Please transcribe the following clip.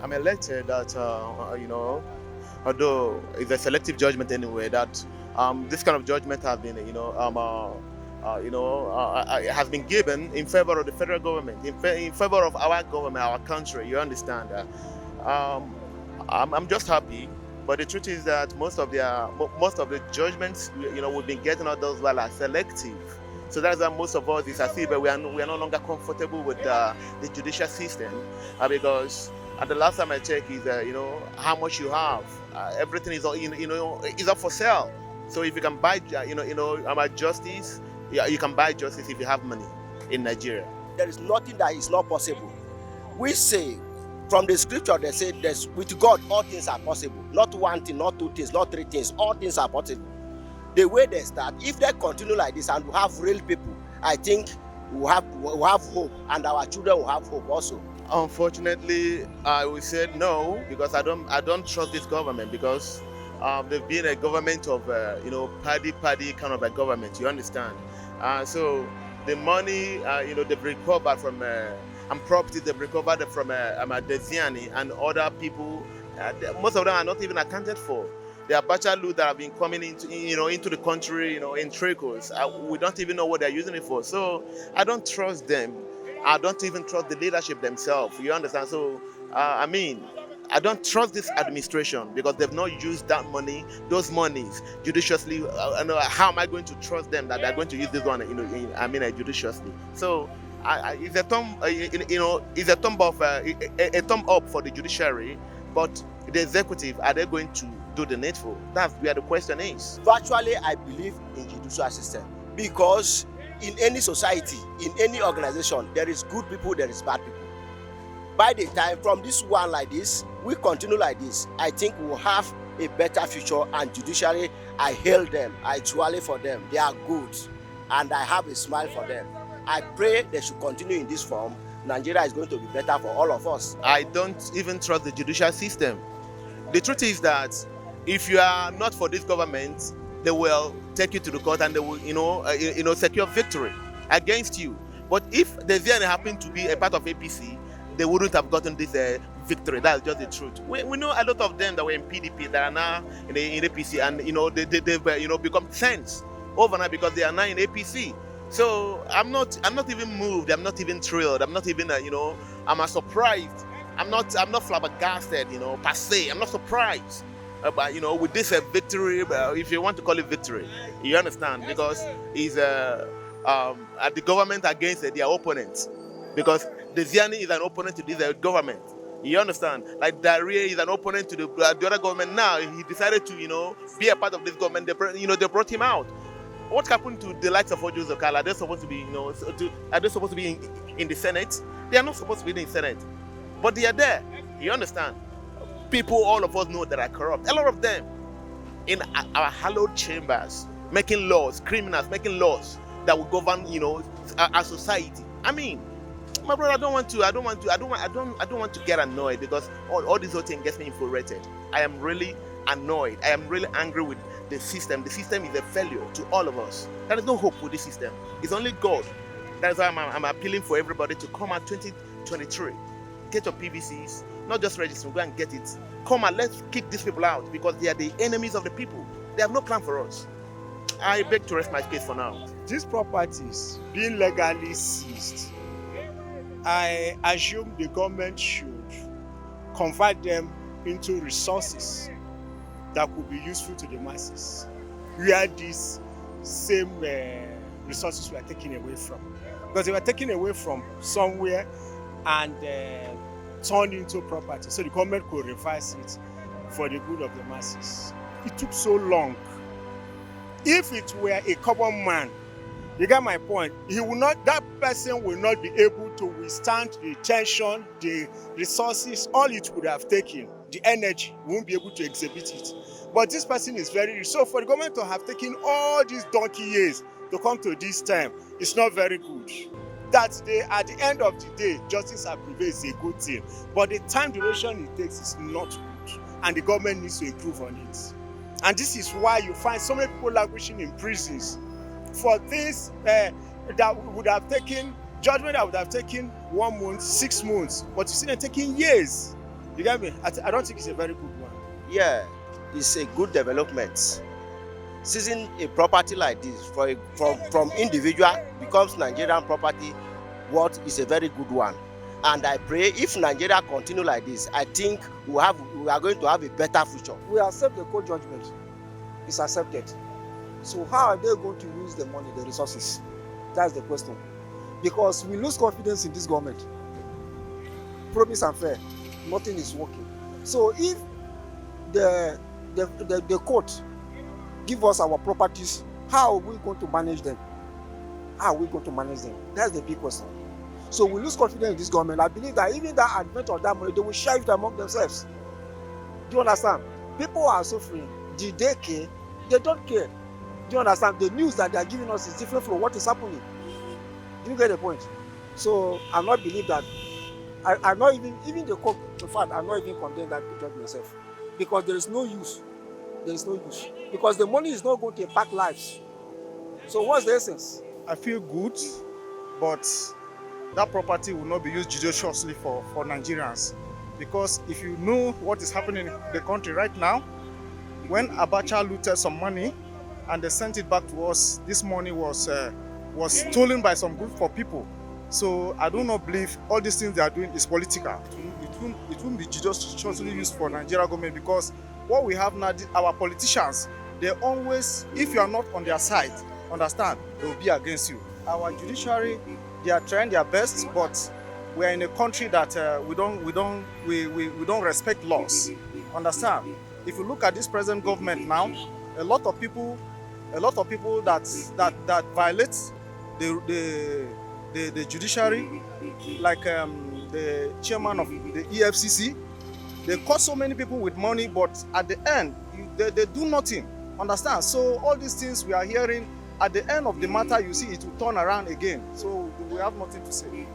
I'm elected that, although it's a selective judgment anyway, that this kind of judgment has been, has been given in favor of the federal government, in favor of our government, our country. You understand? Um, I'm just happy. But the truth is that most of the judgments, we've been getting all those while are selective. So that's why most of us is as if we are no longer comfortable with the judicial system, because at the last time I checked is how much you have. Everything is is up for sale. So if you can buy about justice, yeah, you can buy justice if you have money in Nigeria. There is nothing that is not possible. We say from the scripture they say there's with God all things are possible. Not one thing, not two things, not three things. All things are possible. The way they start, if they continue like this and we have real people, I think we have hope, and our children will have hope also. Unfortunately, I will say no because I don't trust this government because they've been a government of paddy kind of a government. You understand? So the money they've recovered from and property they've recovered from Deizani and other people, most of them are not even accounted for. There are bachelor that have been coming into the country in trickles. We don't even know what they're using it for. So I don't trust them. I don't even trust the leadership themselves. You understand? So, I mean, I don't trust this administration because they've not used that money, those monies, judiciously. How am I going to trust them that they're going to use this one, judiciously? So, it's a it's a thumb of a thumb up for the judiciary, but the executive, are they going to do the needful? That's where the question is. Virtually, I believe in judicial system because in any society, in any organization, there is good people, there is bad people. By the time from this one like this, we continue like this, I think we will have a better future. And judiciary, I hail them, I jolly for them. They are good, and I have a smile for them. I pray they should continue in this form. Nigeria is going to be better for all of us. I don't even trust the judicial system. The truth is that if you are not for this government, they will take you to the court and they will, secure victory against you. But if the ZN happened to be a part of APC, they wouldn't have gotten this victory. That's just the truth. We know a lot of them that were in PDP that are now in APC, and they've become saints overnight because they are now in APC. So I'm not even moved. I'm not even thrilled. I'm not even I'm surprised. I'm not flabbergasted. Per se. I'm not surprised. But with this victory, if you want to call it victory, you understand, because it's the government against their opponents, because the Ziani is an opponent to this government. You understand? Like Daria is an opponent to the other government. Now he decided to be a part of this government. They brought him out. What happened to the likes of Ojo Zokala? Are they supposed to be are they supposed to be in the Senate? They are not supposed to be in the Senate, but they are there. You understand? People, all of us know that are corrupt. A lot of them in our hallowed chambers, making laws, criminals making laws that will govern, our society. I mean, my brother, I don't want to get annoyed because all this whole thing gets me infuriated. I am really annoyed. I am really angry with the system. The system is a failure to all of us. There is no hope with this system. It's only God. That is why I'm appealing for everybody to come out 2023. Get your PVCs, not just register, go and get it. Come and let's kick these people out because they are the enemies of the people. They have no plan for us. I beg to rest my case for now. These properties being legally seized, I assume the government should convert them into resources that could be useful to the masses, where these same resources were taken away from. Because they were taken away from somewhere and turned into property, so the government could revise it for the good of the masses. It took so long. If it were a common man, you get my point, that person will not be able to withstand the tension, the resources, all it would have taken, the energy, won't be able to exhibit it. But this person is very rich. So for the government to have taken all these donkey years to come to this time, it's not very good. That day, at the end of the day, justice has prevailed is a good thing. But the time duration it takes is not good. And the government needs to improve on it. And this is why you find so many people languishing in prisons for things that would have taken, judgment that would have taken 1 month, 6 months. But you see them taking years. You get me? I don't think it's a very good one. Yeah, it's a good development. Seizing a property like this from individual becomes Nigerian property, what is a very good one. And I pray if Nigeria continue like this, I think we are going to have a better future. We accept the court judgment. It's accepted. So how are they going to use the money, the resources? That's the question. Because we lose confidence in this government. Promise and fair, nothing is working. So if the court give us our properties, how are we going to manage them? How are we going to manage them? That's the big question. So we lose confidence in this government. I believe that even that advent of that money, they will share it among themselves. Do you understand? People are suffering. Did they care? They don't care. Do you understand? The news that they are giving us is different from what is happening. Do you get the point? So I not believe that. I'm not even the court. In fact, I'm not even condemning that judgment myself, because there is no use. There is no use because the money is not going to impact lives. So what's the essence? I feel good, but that property will not be used judiciously for Nigerians. Because if you know what is happening in the country right now, when Abacha looted some money and they sent it back to us, this money was stolen by some group of people. So I do not believe all these things they are doing is political. It won't be judiciously used for Nigeria government, because what we have now, our politicians, they always, if you are not on their side, understand, they will be against you. Our judiciary, they are trying their best, but we are in a country that we don't respect laws. Understand? If you look at this present government now, a lot of people that violate the judiciary, like the chairman of the EFCC, they caught so many people with money, but at the end, they do nothing. Understand? So all these things we are hearing, at the end of the matter, you see it will turn around again. So we have nothing to say.